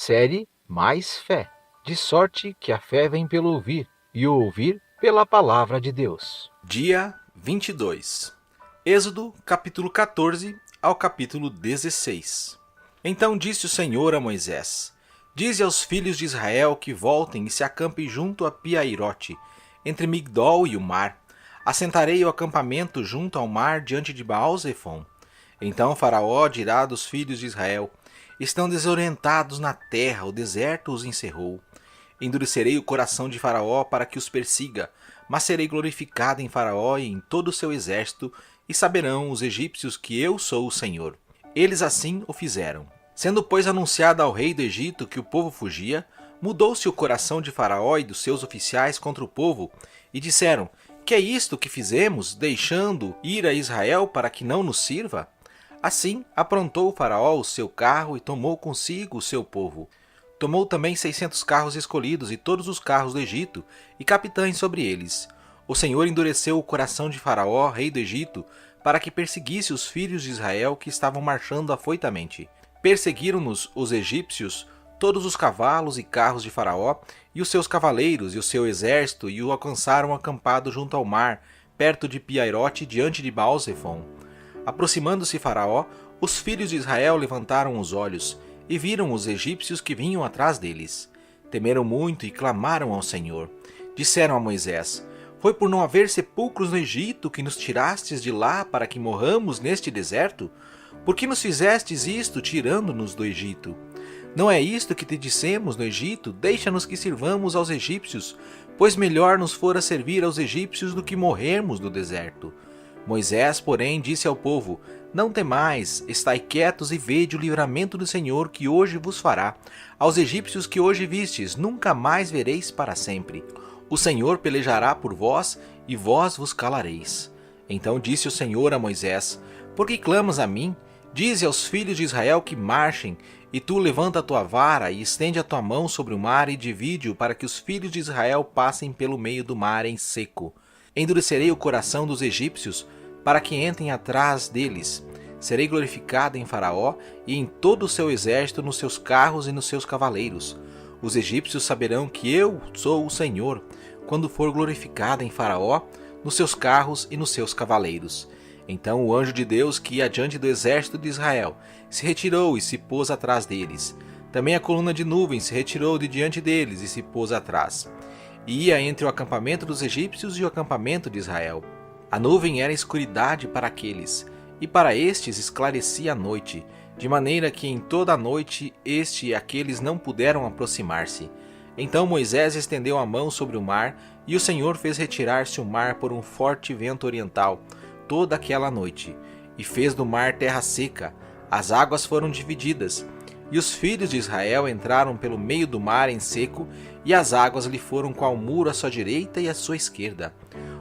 Série Mais Fé, de sorte que a fé vem pelo ouvir, e o ouvir pela palavra de Deus. Dia 22. Êxodo, capítulo 14 ao capítulo 16. Então disse o Senhor a Moisés: Dize aos filhos de Israel que voltem e se acampem junto a Piairote, entre Migdol e o mar. Assentarei o acampamento junto ao mar diante de Baal-Zefon. Então Faraó dirá dos filhos de Israel: Estão desorientados na terra, o deserto os encerrou. Endurecerei o coração de Faraó para que os persiga, mas serei glorificado em Faraó e em todo o seu exército, e saberão os egípcios que eu sou o Senhor. Eles assim o fizeram. Sendo, pois, anunciado ao rei do Egito que o povo fugia, mudou-se o coração de Faraó e dos seus oficiais contra o povo, e disseram: Que é isto que fizemos, deixando ir a Israel para que não nos sirva? Assim aprontou o Faraó o seu carro e tomou consigo o seu povo. Tomou também 600 carros escolhidos e todos os carros do Egito, e capitães sobre eles. O Senhor endureceu o coração de Faraó, rei do Egito, para que perseguisse os filhos de Israel que estavam marchando afoitamente. Perseguiram-nos os egípcios, todos os cavalos e carros de Faraó, e os seus cavaleiros e o seu exército, e o alcançaram acampado junto ao mar, perto de Piairote, diante de Baal-Zefon. Aproximando-se Faraó, os filhos de Israel levantaram os olhos, e viram os egípcios que vinham atrás deles. Temeram muito e clamaram ao Senhor. Disseram a Moisés: Foi por não haver sepulcros no Egito que nos tirastes de lá para que morramos neste deserto? Por que nos fizestes isto, tirando-nos do Egito? Não é isto que te dissemos no Egito? Deixa-nos que sirvamos aos egípcios, pois melhor nos fora servir aos egípcios do que morrermos no deserto. Moisés, porém, disse ao povo: Não temais, estai quietos e vede o livramento do Senhor que hoje vos fará. Aos egípcios que hoje vistes, nunca mais vereis para sempre. O Senhor pelejará por vós, e vós vos calareis. Então disse o Senhor a Moisés: Por que clamas a mim? Dize aos filhos de Israel que marchem, e tu levanta a tua vara e estende a tua mão sobre o mar e divide-o para que os filhos de Israel passem pelo meio do mar em seco. Endurecerei o coração dos egípcios, para que entrem atrás deles. Serei glorificado em Faraó e em todo o seu exército, nos seus carros e nos seus cavaleiros. Os egípcios saberão que eu sou o Senhor, quando for glorificado em Faraó, nos seus carros e nos seus cavaleiros. Então o anjo de Deus, que ia diante do exército de Israel, se retirou e se pôs atrás deles. Também a coluna de nuvem se retirou de diante deles e se pôs atrás. E ia entre o acampamento dos egípcios e o acampamento de Israel. A nuvem era escuridade para aqueles, e para estes esclarecia a noite, de maneira que em toda a noite este e aqueles não puderam aproximar-se. Então Moisés estendeu a mão sobre o mar, e o Senhor fez retirar-se o mar por um forte vento oriental, toda aquela noite, e fez do mar terra seca. As águas foram divididas, e os filhos de Israel entraram pelo meio do mar em seco, e as águas lhe foram qual muro à sua direita e à sua esquerda.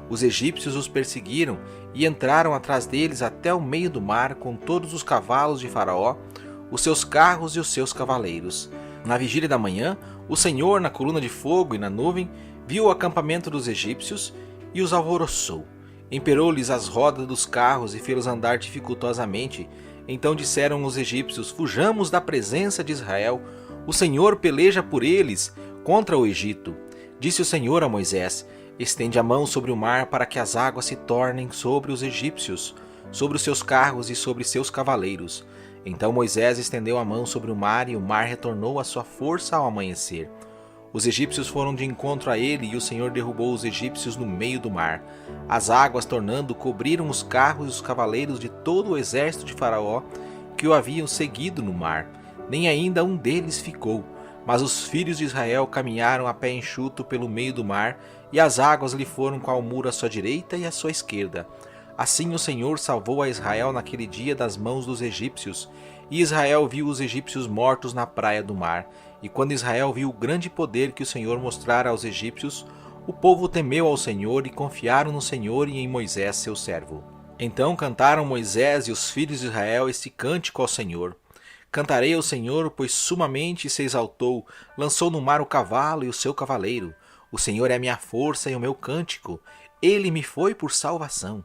Os egípcios os perseguiram e entraram atrás deles até o meio do mar com todos os cavalos de Faraó, os seus carros e os seus cavaleiros. Na vigília da manhã, o Senhor, na coluna de fogo e na nuvem, viu o acampamento dos egípcios e os alvoroçou. Emperou-lhes as rodas dos carros e fê-los andar dificultosamente. Então disseram os egípcios: Fujamos da presença de Israel. O Senhor peleja por eles contra o Egito. Disse o Senhor a Moisés: Estende a mão sobre o mar para que as águas se tornem sobre os egípcios, sobre os seus carros e sobre seus cavaleiros. Então Moisés estendeu a mão sobre o mar e o mar retornou à sua força ao amanhecer. Os egípcios foram de encontro a ele e o Senhor derrubou os egípcios no meio do mar. As águas, tornando, cobriram os carros e os cavaleiros de todo o exército de Faraó que o haviam seguido no mar. Nem ainda um deles ficou. Mas os filhos de Israel caminharam a pé enxuto pelo meio do mar, e as águas lhe foram qual muro à sua direita e à sua esquerda. Assim o Senhor salvou a Israel naquele dia das mãos dos egípcios, e Israel viu os egípcios mortos na praia do mar. E quando Israel viu o grande poder que o Senhor mostrara aos egípcios, o povo temeu ao Senhor e confiaram no Senhor e em Moisés seu servo. Então cantaram Moisés e os filhos de Israel este cântico ao Senhor. Cantarei ao Senhor, pois sumamente se exaltou, lançou no mar o cavalo e o seu cavaleiro. O Senhor é a minha força e o meu cântico, ele me foi por salvação.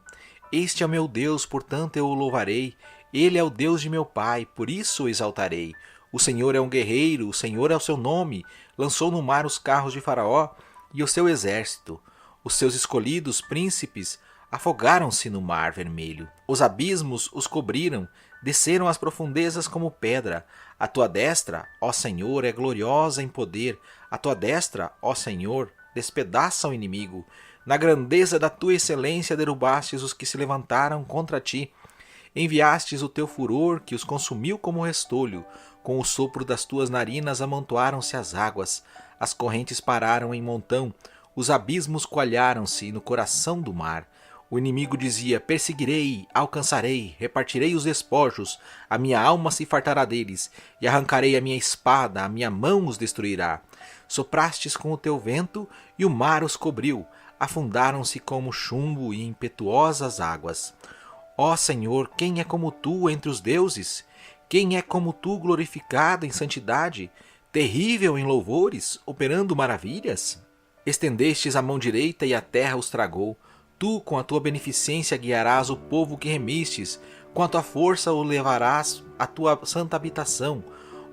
Este é o meu Deus, portanto eu o louvarei. Ele é o Deus de meu pai, por isso o exaltarei. O Senhor é um guerreiro, o Senhor é o seu nome. Lançou no mar os carros de Faraó e o seu exército. Os seus escolhidos príncipes afogaram-se no mar vermelho. Os abismos os cobriram, desceram às profundezas como pedra. A tua destra, ó Senhor, é gloriosa em poder. A tua destra, ó Senhor, despedaça o inimigo. Na grandeza da tua excelência derrubastes os que se levantaram contra ti. Enviastes o teu furor que os consumiu como restolho. Com o sopro das tuas narinas amontoaram-se as águas. As correntes pararam em montão. Os abismos coalharam-se no coração do mar. O inimigo dizia: perseguirei, alcançarei, repartirei os despojos, a minha alma se fartará deles, e arrancarei a minha espada, a minha mão os destruirá. Soprastes com o teu vento, e o mar os cobriu, afundaram-se como chumbo e impetuosas águas. Ó Senhor, quem é como tu entre os deuses? Quem é como tu glorificado em santidade, terrível em louvores, operando maravilhas? Estendestes a mão direita e a terra os tragou. Tu, com a tua beneficência, guiarás o povo que remistes, com a tua força o levarás à tua santa habitação.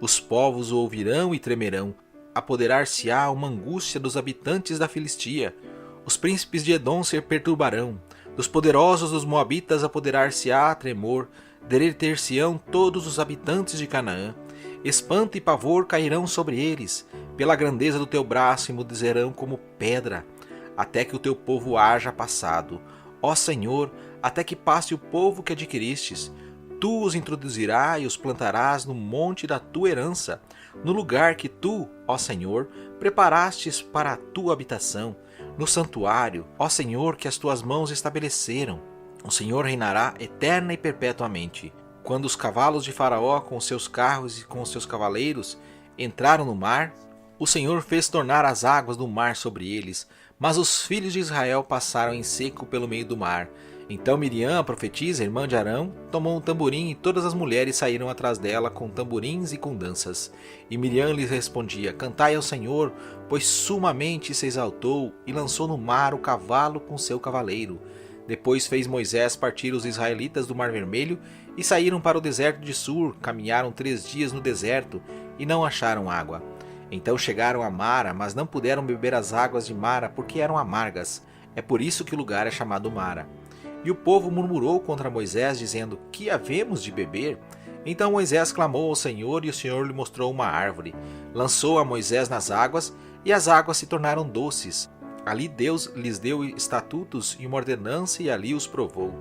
Os povos o ouvirão e tremerão. Apoderar-se-á uma angústia dos habitantes da Filistia. Os príncipes de Edom se perturbarão. Dos poderosos dos Moabitas apoderar-se-á tremor. Deter-se-ão todos os habitantes de Canaã. Espanto e pavor cairão sobre eles. Pela grandeza do teu braço emudecerão como pedra, até que o teu povo haja passado. Ó Senhor, até que passe o povo que adquiristes. Tu os introduzirás e os plantarás no monte da tua herança, no lugar que tu, ó Senhor, preparastes para a tua habitação, no santuário, ó Senhor, que as tuas mãos estabeleceram. O Senhor reinará eterna e perpetuamente. Quando os cavalos de Faraó, com os seus carros e com os seus cavaleiros, entraram no mar, o Senhor fez tornar as águas do mar sobre eles, mas os filhos de Israel passaram em seco pelo meio do mar. Então Miriam, a profetisa, irmã de Arão, tomou um tamborim e todas as mulheres saíram atrás dela com tamborins e com danças. E Miriam lhes respondia: cantai ao Senhor, pois sumamente se exaltou e lançou no mar o cavalo com seu cavaleiro. Depois fez Moisés partir os israelitas do Mar Vermelho e saíram para o deserto de Sur. Caminharam 3 dias no deserto e não acharam água. Então chegaram a Mara, mas não puderam beber as águas de Mara porque eram amargas. É por isso que o lugar é chamado Mara. E o povo murmurou contra Moisés, dizendo: que havemos de beber? Então Moisés clamou ao Senhor, e o Senhor lhe mostrou uma árvore. Lançou a Moisés nas águas, e as águas se tornaram doces. Ali Deus lhes deu estatutos e uma ordenança, e ali os provou.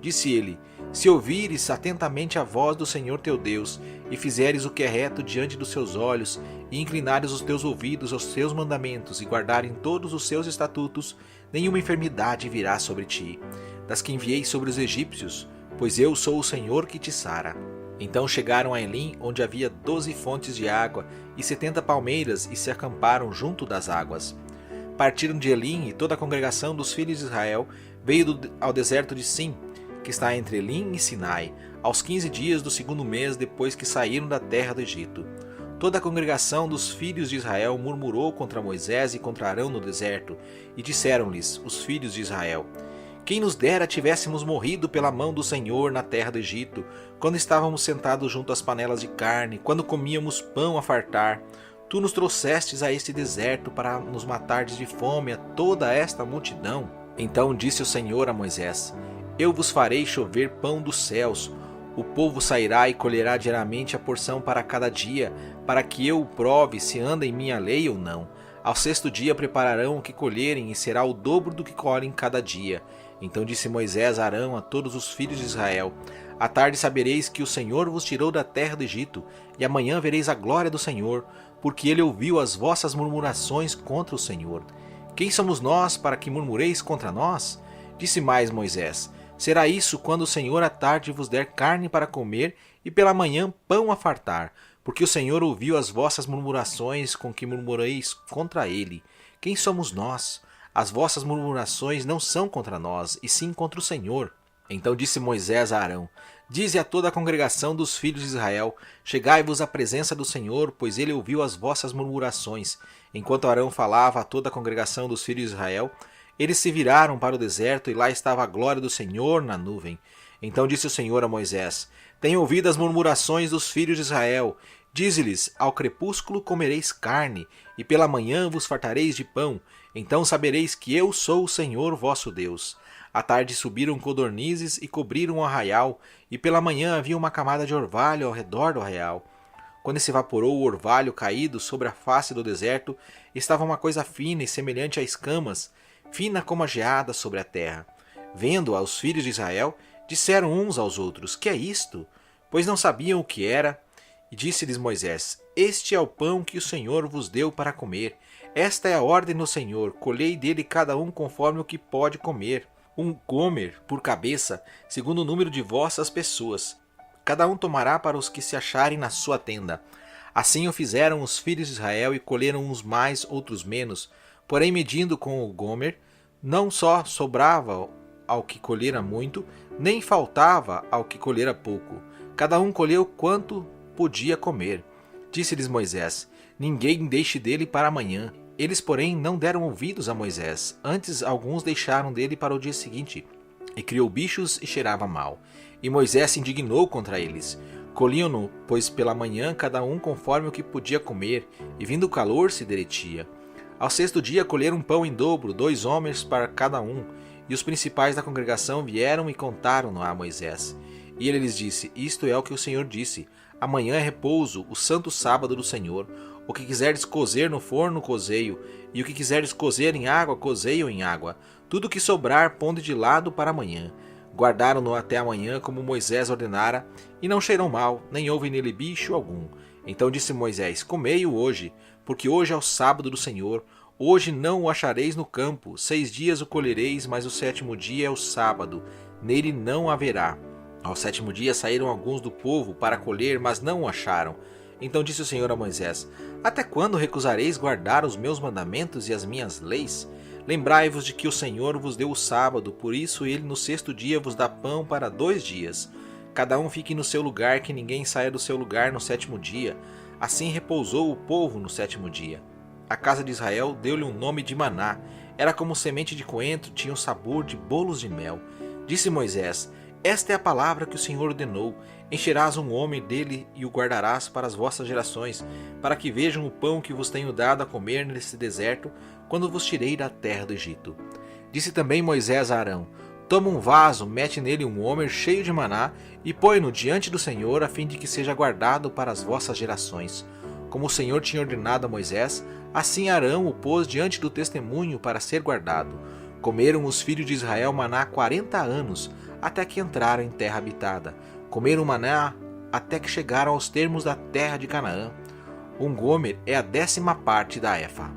Disse ele: se ouvires atentamente a voz do Senhor teu Deus, e fizeres o que é reto diante dos seus olhos, e inclinares os teus ouvidos aos seus mandamentos, e guardarem todos os seus estatutos, nenhuma enfermidade virá sobre ti, das que enviei sobre os egípcios, pois eu sou o Senhor que te sara. Então chegaram a Elim, onde havia 12 fontes de água, e 70 palmeiras, e se acamparam junto das águas. Partiram de Elim, e toda a congregação dos filhos de Israel veio ao deserto de Sim, que está entre Elim e Sinai, aos 15 dias do 2º mês depois que saíram da terra do Egito. Toda a congregação dos filhos de Israel murmurou contra Moisés e contra Arão no deserto, e disseram-lhes os filhos de Israel: quem nos dera tivéssemos morrido pela mão do Senhor na terra do Egito, quando estávamos sentados junto às panelas de carne, quando comíamos pão a fartar. Tu nos trouxestes a este deserto para nos matardes de fome a toda esta multidão. Então disse o Senhor a Moisés: eu vos farei chover pão dos céus. O povo sairá e colherá diariamente a porção para cada dia, para que eu o prove se anda em minha lei ou não. Ao 6º dia prepararão o que colherem, e será o dobro do que colhem cada dia. Então disse Moisés a Arão, a todos os filhos de Israel: à tarde sabereis que o Senhor vos tirou da terra do Egito, e amanhã vereis a glória do Senhor, porque ele ouviu as vossas murmurações contra o Senhor. Quem somos nós para que murmureis contra nós? Disse mais Moisés: será isso quando o Senhor à tarde vos der carne para comer, e pela manhã pão a fartar, porque o Senhor ouviu as vossas murmurações com que murmureis contra ele. Quem somos nós? As vossas murmurações não são contra nós, e sim contra o Senhor. Então disse Moisés a Arão: dize a toda a congregação dos filhos de Israel: chegai-vos à presença do Senhor, pois ele ouviu as vossas murmurações. Enquanto Arão falava a toda a congregação dos filhos de Israel, eles se viraram para o deserto, e lá estava a glória do Senhor na nuvem. Então disse o Senhor a Moisés: tenho ouvido as murmurações dos filhos de Israel. Dize-lhes: ao crepúsculo comereis carne, e pela manhã vos fartareis de pão. Então sabereis que eu sou o Senhor vosso Deus. À tarde subiram codornizes e cobriram o arraial, e pela manhã havia uma camada de orvalho ao redor do arraial. Quando se evaporou o orvalho caído sobre a face do deserto, estava uma coisa fina e semelhante a escamas, fina como a geada sobre a terra. Vendo-a os filhos de Israel, disseram uns aos outros: que é isto? Pois não sabiam o que era. E disse-lhes Moisés: este é o pão que o Senhor vos deu para comer. Esta é a ordem do Senhor: colhei dele cada um conforme o que pode comer. Um gomer por cabeça, segundo o número de vossas pessoas. Cada um tomará para os que se acharem na sua tenda. Assim o fizeram os filhos de Israel e colheram uns mais, outros menos. Porém, medindo com o gomer, não só sobrava ao que colhera muito, nem faltava ao que colhera pouco. Cada um colheu quanto podia comer. Disse-lhes Moisés: ninguém deixe dele para amanhã. Eles, porém, não deram ouvidos a Moisés. Antes, alguns deixaram dele para o dia seguinte. E criou bichos e cheirava mal. E Moisés se indignou contra eles. Colhiam-no, pois pela manhã cada um conforme o que podia comer, e vindo o calor se derretia. Ao sexto dia colheram pão em dobro, 2 homens para cada um. E os principais da congregação vieram e contaram-no a Moisés. E ele lhes disse: isto é o que o Senhor disse: amanhã é repouso, o santo sábado do Senhor. O que quiserdes cozer no forno, cozeio, e o que quiserdes cozer em água, cozeio em água. Tudo que sobrar, ponde de lado para amanhã. Guardaram-no até amanhã, como Moisés ordenara, e não cheirou mal, nem houve nele bicho algum. Então disse Moisés: comei-o hoje, porque hoje é o sábado do Senhor. Hoje não o achareis no campo. 6 dias o colhereis, mas o 7º dia é o sábado. Nele não haverá. Ao 7º dia saíram alguns do povo para colher, mas não o acharam. Então disse o Senhor a Moisés: até quando recusareis guardar os meus mandamentos e as minhas leis? Lembrai-vos de que o Senhor vos deu o sábado, por isso ele no 6º dia vos dá pão para 2 dias. Cada um fique no seu lugar, que ninguém saia do seu lugar no 7º dia. Assim repousou o povo no 7º dia. A casa de Israel deu-lhe um nome de Maná. Era como semente de coentro, tinha o sabor de bolos de mel. Disse Moisés: esta é a palavra que o Senhor ordenou: encherás um homem dele e o guardarás para as vossas gerações, para que vejam o pão que vos tenho dado a comer nesse deserto, quando vos tirei da terra do Egito. Disse também Moisés a Arão: toma um vaso, mete nele um homer cheio de maná, e põe-no diante do Senhor, a fim de que seja guardado para as vossas gerações. Como o Senhor tinha ordenado a Moisés, assim Arão o pôs diante do testemunho para ser guardado. Comeram os filhos de Israel maná 40 anos, até que entraram em terra habitada. Comeram maná até que chegaram aos termos da terra de Canaã. Um gomer é a 10ª parte da efa.